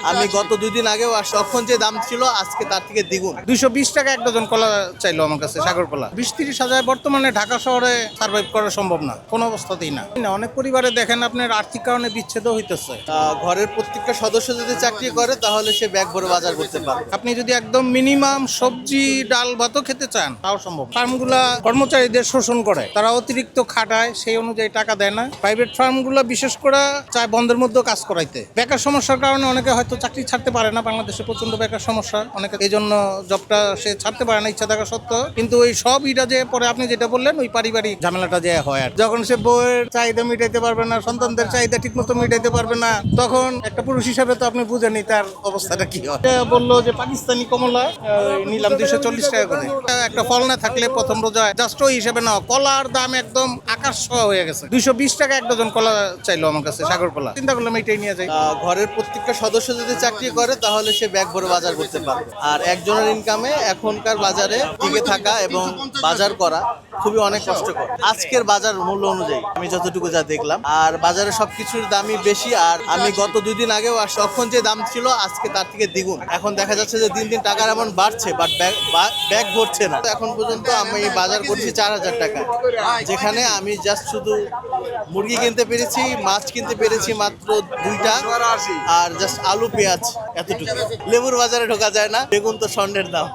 আমি গত 2 দিন আগেও আসছি, তখন যে দাম ছিল আজকে তার থেকে দ্বিগুণ। 220 টাকা এক ডজন কলা চাইলো আমার কাছে, সাগর কলা। 20-30 হাজার বর্তমানে ঢাকা শহরে সার্ভাইভ করা সম্ভব না, কোনো অবস্থাতেই না। অনেক পরিবারে দেখেন আপনার আর্থিক কারণে বিচ্ছেদ হইতেছে। ঘরের প্রত্যেকটা সদস্য যদি চাকরি করে তাহলে সে ব্যাগ ভরে বাজার করতে পারবে। আপনি যদি একদম মিনিমাম সবজি ডাল ভাতও খেতে চান তাও সম্ভব। ফার্মগুলা কর্মচারীদের শোষণ করে, তারা অতিরিক্ত খাটায়, সেই অনুযায়ী টাকা দেয় না। প্রাইভেট ফার্মগুলো বিশেষ করে চায় বন্ধের মধ্যেও কাজ করাইতে। বেকার সমস্যার কারণে অনেকে হয়তো চাকরি ছাড়তে পারে না, বাংলাদেশে প্রচন্ড বেকার সমস্যা, অনেকে এই জন্য জবটা সে ছাড়তে পারে না ইচ্ছা থাকা সত্ত্বেও। কিন্তু ওই সব যে পরে আপনি যেটা বললেন ওই পারিবারিক ঝামেলাটা যে হয়, আর যখন সে বউয়ের চাহিদা মিটাইতে পারবে না, সন্তানদের চাহিদা ঠিক মতো মিটাইতে পারবে না, তখন একটা পুরুষ হিসাবে তো আপনি বুঝেনি তার অবস্থাটা কি হয়। বললো যে পাকিস্তানি কমলা নিলাম 240 টাকা করে। একটা ফল না থাকলে প্রথম রোজায় জাস্ট ওই হিসেবে নাও, কলার দাম একদম আকাশ ছোঁয়া হয়ে গেছে। 220 টাকা এক ডজন কলা চাইলো আমার কাছে, সাগর কলা। চিন্তা করলাম এটাই নিয়ে যাই। ঘরের প্রত্যেকটা সদস্য যদি চাকরি করে তাহলে সে ব্যাগ ভরে বাজার করতে পারবে। আর একজনের ইনকামে এখনকার বাজারে টিকে থাকা এবং বাজার করা খুবই অনেক কষ্টকর আজকের বাজার মূল্য অনুযায়ী, আমি যতটুকু যা দেখলাম। আর বাজারে সবকিছুর দামই বেশি। আর আমি গত 2 দিন আগেও আসছি, তখন যে দাম ছিল আজকে তার থেকে দ্বিগুণ। এখন দেখা যাচ্ছে যে দিন দিন টাকার এমন বাড়ছে, বাট ব্যাগ ভরছে না। এখন পর্যন্ত আমি বাজার করছি 4,000 টাকা, যেখানে আমি জাস্ট শুধু মুরগি কিনতে পেরেছি, মাছ কিনতে পেরেছি মাত্র 2টা, আর জাস্ট আলু পেঁয়াজ এতটুকু। লেবুর বাজারে ঢোকা যায় না, বেগুন তো স্বর্ণের দাম।